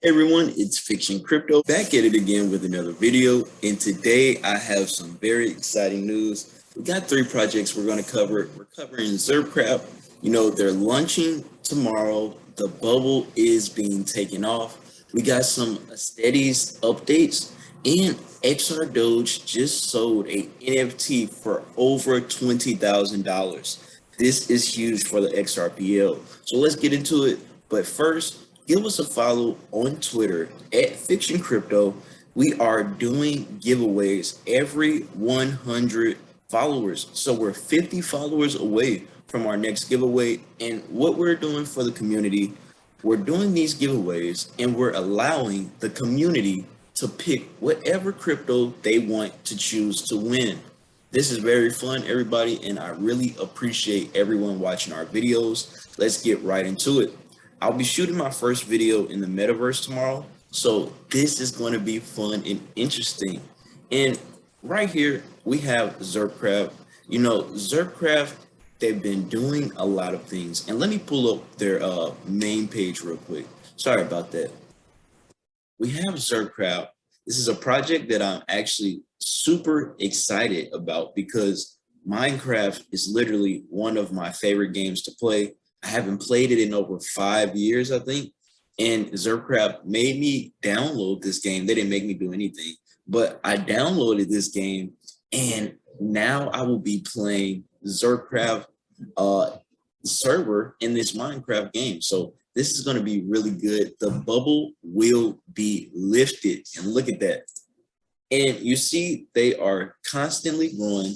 Hey everyone, it's Fiktxun Crypto back at it again with another video, and today I have some very exciting news. We got three projects we're going to cover. We're covering Zurpcrap. You know, they're launching tomorrow. The bubble is being taken off. We got some Aesthetes updates, and Xrdoge just sold a NFT for over $20,000. This is huge for the XRPL. So let's get into it. But first, give us a follow on Twitter at Fiktxun Crypto. We are doing giveaways every 100 followers. So we're 50 followers away from our next giveaway. And what we're doing for the community, we're doing these giveaways and we're allowing the community to pick whatever crypto they want to choose to win. This is very fun, everybody, and I really appreciate everyone watching our videos. Let's get right into it. I'll be shooting my first video in the metaverse tomorrow, so this is going to be fun and interesting. And right here, we have Zurpcrap. You know, Zurpcrap, they've been doing a lot of things. And let me pull up their main page real quick. Sorry about that. We have Zurpcrap. This is a project that I'm actually super excited about because Minecraft is literally one of my favorite games to play. I haven't played it in over 5 years, I think. And Zurpcrap made me download this game. They didn't make me do anything, but I downloaded this game and now I will be playing Zurpcrap server in this Minecraft game. So this is going to be really good. The bubble will be lifted, and look at that. And you see, they are constantly growing,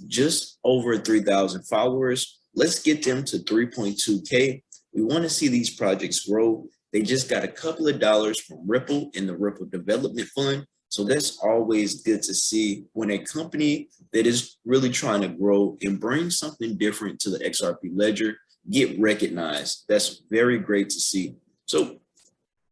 just over 3,000 followers. Let's get them to 3.2K. We want to see these projects grow. They just got a couple of dollars from Ripple in the Ripple Development Fund. So that's always good to see when a company that is really trying to grow and bring something different to the XRP ledger get recognized. That's very great to see. So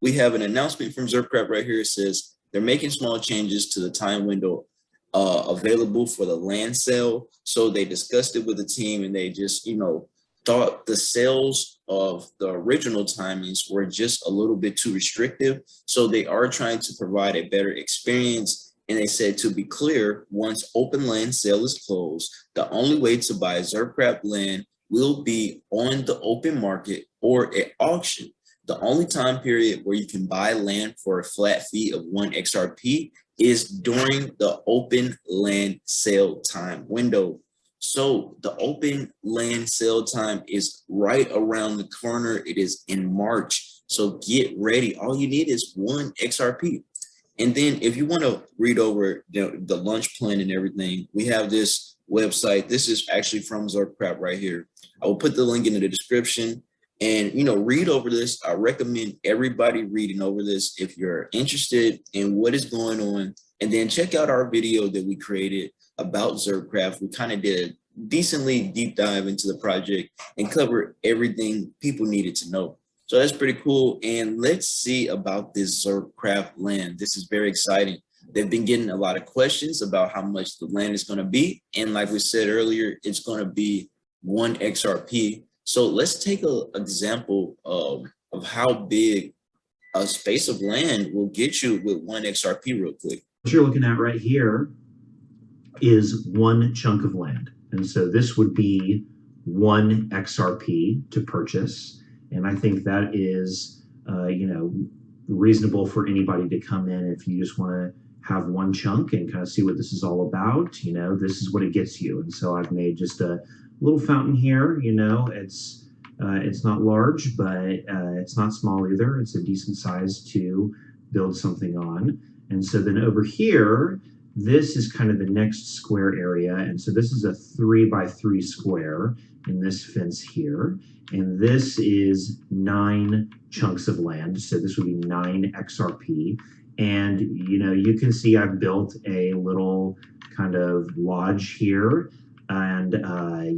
we have an announcement from Zurpcrap right here. It says they're making small changes to the time window available for the land sale. So they discussed it with the team and they just, you know, thought the sales of the original timings were just a little bit too restrictive. So they are trying to provide a better experience. And they said, to be clear, once open land sale is closed, the only way to buy Zurpcrap land will be on the open market or at auction. The only time period where you can buy land for a flat fee of 1 XRP is during the open land sale time window. So the open land sale time is right around the corner. It is in March. So get ready. All you need is 1 XRP. And then if you want to read over the launch plan and everything, we have this website. This is actually from Zurpcrap right here. I will put the link in the description. And, you know, read over this. I recommend everybody reading over this if you're interested in what is going on. And then check out our video that we created about Zurpcrap. We kind of did a decently deep dive into the project and cover everything people needed to know. So that's pretty cool. And let's see about this Zurpcrap land. This is very exciting. They've been getting a lot of questions about how much the land is going to be. And like we said earlier, it's going to be 1 XRP. So let's take an example of how big a space of land will get you with 1 XRP real quick. What you're looking at right here is one chunk of land. And so this would be 1 XRP to purchase. And I think that is, you know, reasonable for anybody to come in if you just want to have one chunk and kind of see what this is all about. You know, this is what it gets you. And so I've made just a little fountain here. You know, it's not large, but it's not small either. It's a decent size to build something on. And so then over here, this is kind of the next square area. And so this is a 3x3 square in this fence here. And this is 9 chunks of land. So this would be 9 XRP. And, you know, you can see I've built a little kind of lodge here. And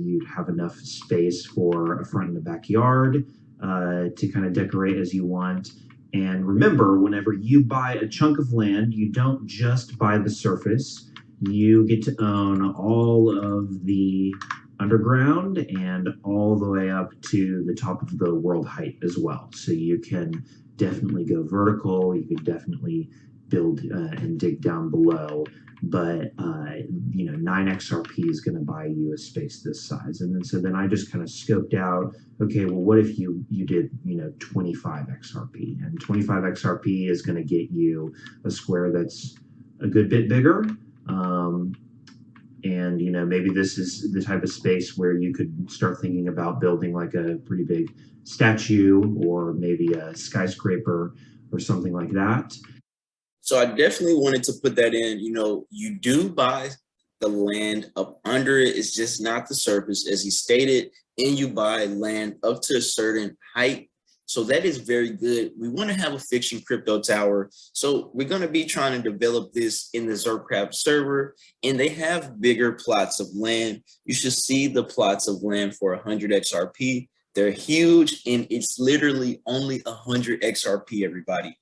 you have enough space for a front and a backyard to kind of decorate as you want. And remember, whenever you buy a chunk of land, you don't just buy the surface. You get to own all of the underground and all the way up to the top of the world height as well. So you can definitely go vertical. You could definitely build and dig down below. But 9 XRP is going to buy you a space this size. And then I just kind of scoped out, okay, well, what if you did 25 XRP, and 25 XRP is going to get you a square that's a good bit bigger. And maybe this is the type of space where you could start thinking about building like a pretty big statue or maybe a skyscraper or something like that. So I definitely wanted to put that in. You do buy the land up under it. It's just not the surface, as he stated, and you buy land up to a certain height. So that is very good. We want to have a Fiktxun crypto tower. So we're going to be trying to develop this in the Zurpcrap server, and they have bigger plots of land. You should see the plots of land for 100 XRP. They're huge, and it's literally only 100 XRP, everybody.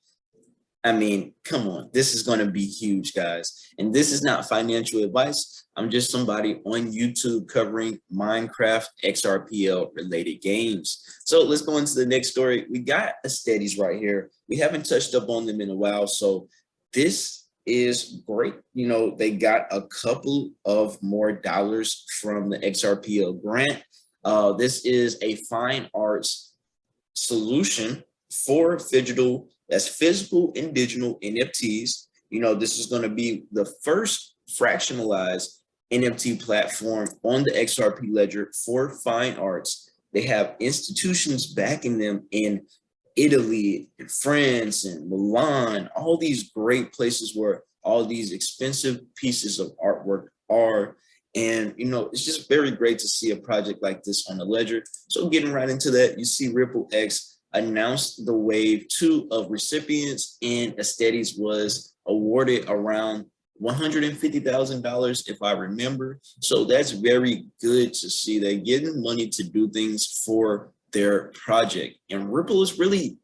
I mean, come on, this is going to be huge, guys. And this is not financial advice. I'm just somebody on YouTube covering Minecraft XRPL related games. So let's go into the next story. We got Aesthetes right here. We haven't touched up on them in a while. So this is great. They got a couple of more dollars from the XRPL grant. This is a fine arts solution for digital, that's physical and digital NFTs. This is going to be the first fractionalized NFT platform on the XRP ledger for fine arts. They have institutions backing them in Italy and France and Milan, all these great places where all these expensive pieces of artwork are. And, it's just very great to see a project like this on the ledger. So getting right into that, you see Ripple X announced the wave 2 of recipients, and Aesthetes was awarded around $150,000, if I remember. So that's very good to see. They're getting money to do things for their project. And Ripple is really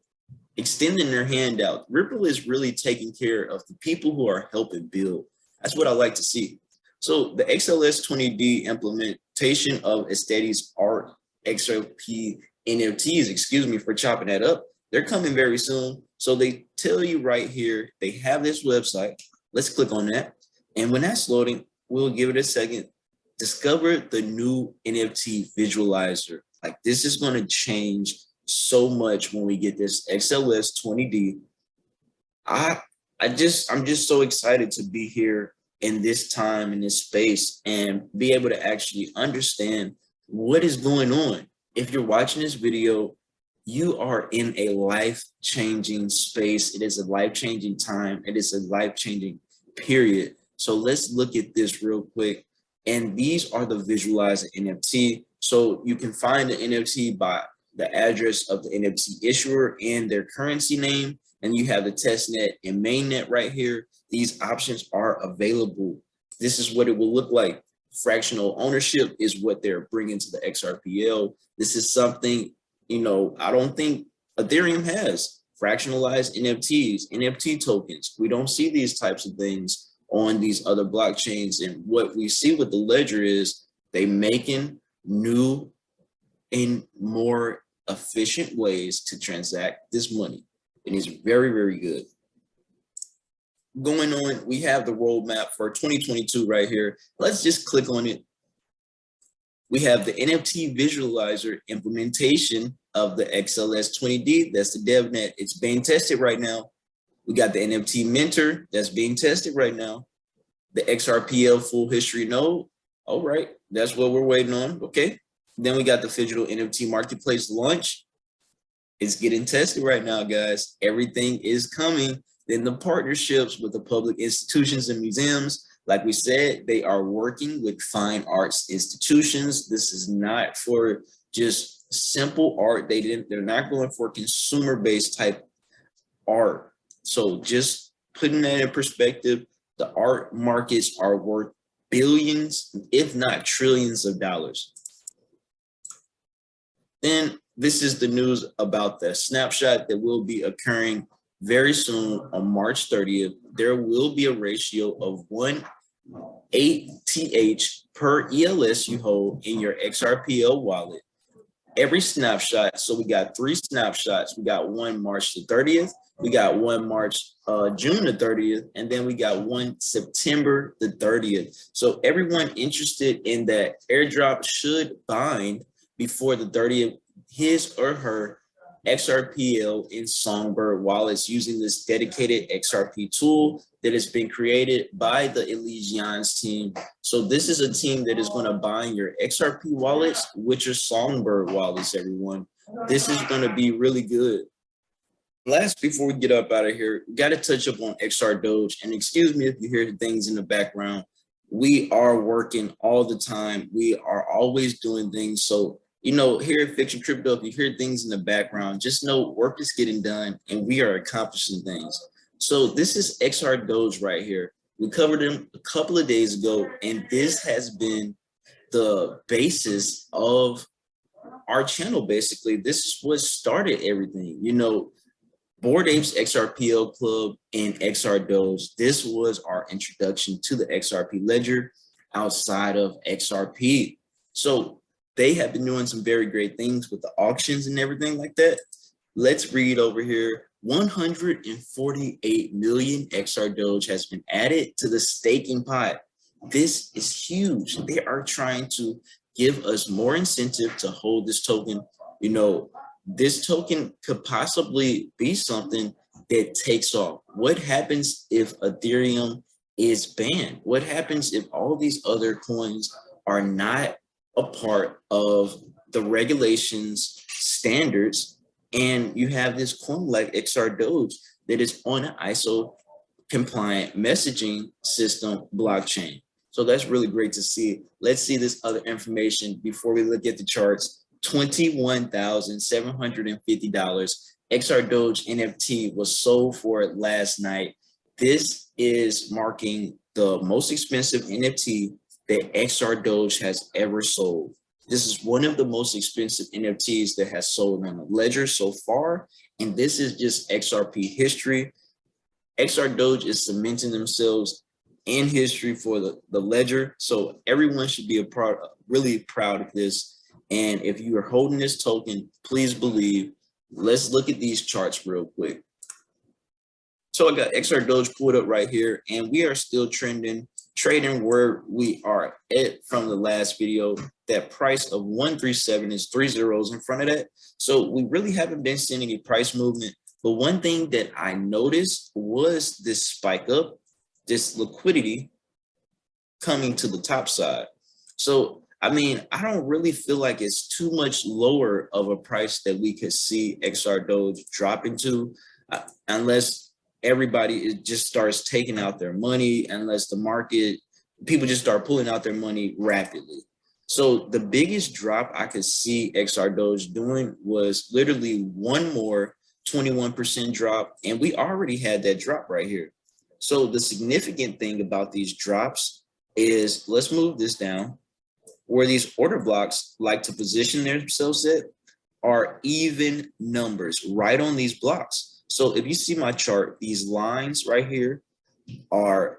extending their hand out. Ripple is really taking care of the people who are helping build. That's what I like to see. So the XLS20D implementation of Aesthetes art XRP NFTs, excuse me for chopping that up, they're coming very soon. So they tell you right here, they have this website. Let's click on that. And when that's loading, we'll give it a second. Discover the new NFT visualizer. Like, this is going to change so much when we get this XLS20D. I'm just so excited to be here in this time, in this space, and be able to actually understand what is going on. If you're watching this video, you are in a life-changing space. It is a life-changing time. It is a life-changing period. So let's look at this real quick. And these are the visualized NFT. So you can find the NFT by the address of the NFT issuer and their currency name. And you have the testnet and mainnet right here. These options are available. This is what it will look like. Fractional ownership is what they're bringing to the XRPL. This is something, I don't think Ethereum has. Fractionalized NFTs, NFT tokens. We don't see these types of things on these other blockchains. And what we see with the ledger is they making new and more efficient ways to transact this money. And it's very, very good. Going on, we have the roadmap for 2022 right here. Let's just click on it. We have the NFT visualizer implementation of the XLS20D. That's the DevNet. It's being tested right now. We got the NFT Mentor that's being tested right now. The XRPL full history node. All right, that's what we're waiting on. Okay. Then we got the Digital NFT Marketplace launch. It's getting tested right now, guys. Everything is coming. Then the partnerships with the public institutions and museums. Like we said, they are working with fine arts institutions. This is not for just simple art. They're not going for consumer-based type art. So just putting that in perspective, the art markets are worth billions, if not trillions of dollars. Then this is the news about the snapshot that will be occurring very soon on March 30th. There will be a ratio of 1.8 TH per ELS you hold in your XRPL wallet. every snapshot. So we got 3 snapshots. We got one March the 30th. We got one June the 30th, and then we got one September the 30th. So everyone interested in that airdrop should bind before the 30th, his or her XRPL in Songbird wallets using this dedicated XRP tool that has been created by the Elysian's team. So this is a team that is going to bind your XRP wallets with your Songbird wallets, everyone. This is going to be really good. Last, before we get up out of here, got to touch up on Xrdoge. And excuse me if you hear things in the background. We are working all the time. We are always doing things. So, you know, here at Fiktxun Crypto, if you hear things in the background, just know work is getting done and we are accomplishing things. So this is Xrdoge right here. We covered him a couple of days ago, and this has been the basis of our channel. Basically, this is what started everything. You know, Bored Apes XRPL Club and Xrdoge. This was our introduction to the XRP ledger outside of XRP. So they have been doing some very great things with the auctions and everything like that. Let's read over here. 148 million Xrdoge has been added to the staking pot. This is huge. They are trying to give us more incentive to hold this token. You know, this token could possibly be something that takes off. What happens if Ethereum is banned? What happens if all these other coins are not a part of the regulations, standards, and you have this coin like Xrdoge that is on an ISO compliant messaging system blockchain? So that's really great to see. Let's see this other information before we look at the charts. $21,750 Xrdoge NFT was sold for last night. This is marking the most expensive NFT that Xrdoge has ever sold. This is one of the most expensive NFTs that has sold on the ledger so far, and this is just XRP history. Xrdoge is cementing themselves in history for the ledger, so everyone should be really proud of this. And if you are holding this token, please believe. Let's look at these charts real quick. So I got Xrdoge pulled up right here, and we are still trading where we are at from the last video. That price of 137 is 3 zeros in front of that. So we really haven't been seeing any price movement. But one thing that I noticed was this spike up, this liquidity coming to the top side. So I mean, I don't really feel like it's too much lower of a price that we could see Xrdoge dropping to, unless everybody just starts taking out their money, unless the market, people just start pulling out their money rapidly. So the biggest drop I could see Xrdoge doing was literally one more 21% drop, and we already had that drop right here. So the significant thing about these drops is, let's move this down, where these order blocks like to position themselves at are even numbers right on these blocks. So if you see my chart, these lines right here are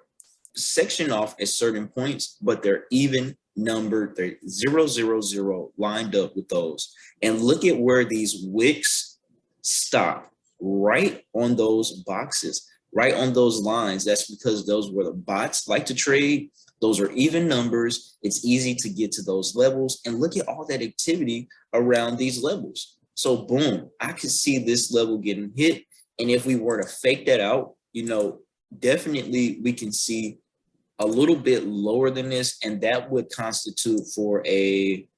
sectioned off at certain points, but they're even numbered. They're 0, 0, 0 lined up with those. And look at where these wicks stop, right on those boxes, right on those lines. That's because those were the bots like to trade. Those are even numbers. It's easy to get to those levels. And look at all that activity around these levels. So boom, I could see this level getting hit. And if we were to fake that out, you know, definitely we can see a little bit lower than this. And that would constitute for a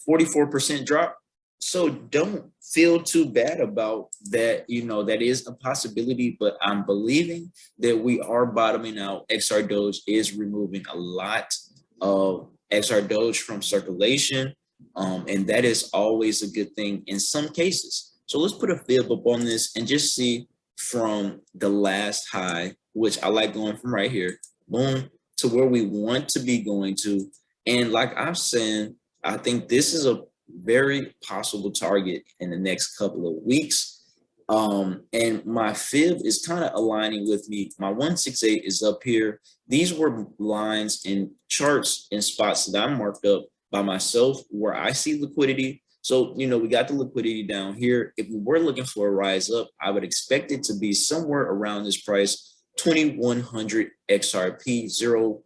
44% drop. So don't feel too bad about that. You know, that is a possibility, but I'm believing that we are bottoming out. Xrdoge is removing a lot of Xrdoge from circulation. And that is always a good thing in some cases. So let's put a fib up on this and just see from the last high, which I like going from right here, boom, to where we want to be going to. And like I'm saying, I think this is a very possible target in the next couple of weeks. And my fib is kind of aligning with me. My 168 is up here. These were lines and charts and spots that I marked up by myself where I see liquidity. So, you know, we got the liquidity down here. If we were looking for a rise up, I would expect it to be somewhere around this price, 2100 XRP, 0.000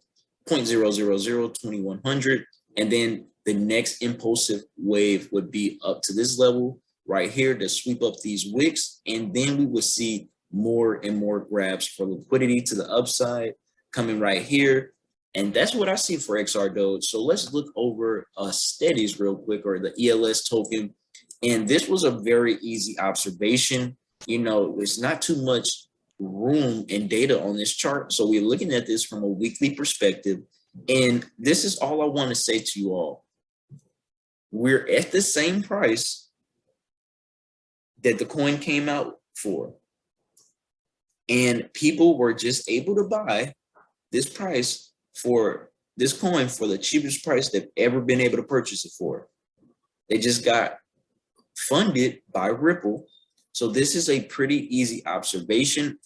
2100. And then the next impulsive wave would be up to this level right here to sweep up these wicks. And then we would see more and more grabs for liquidity to the upside coming right here. And that's what I see for Xrdoge. So let's look over Aesthetes real quick, or the ELS token. And this was a very easy observation. You know, there's not too much room and data on this chart. So we're looking at this from a weekly perspective. And this is all I want to say to you all. We're at the same price that the coin came out for. And people were just able to buy this price for this coin for the cheapest price they've ever been able to purchase it for. They just got funded by Ripple. So this is a pretty easy observation.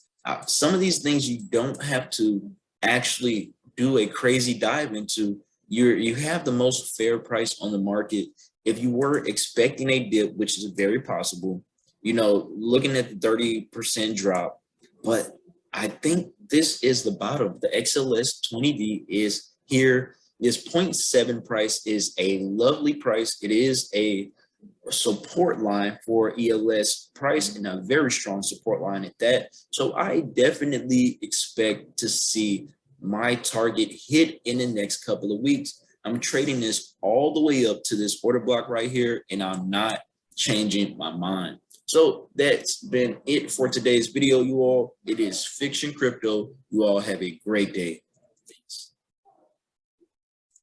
Some of these things you don't have to actually do a crazy dive into. You have the most fair price on the market. If you were expecting a dip, which is very possible, you know, looking at the 30% drop, but I think this is the bottom. The XLS 20D is here. This 0.7 price is a lovely price. It is a support line for ELS price, and a very strong support line at that. So I definitely expect to see my target hit in the next couple of weeks. I'm trading this all the way up to this order block right here, and I'm not changing my mind. So that's been it for today's video, you all. It is Fiktxun Crypto. You all have a great day.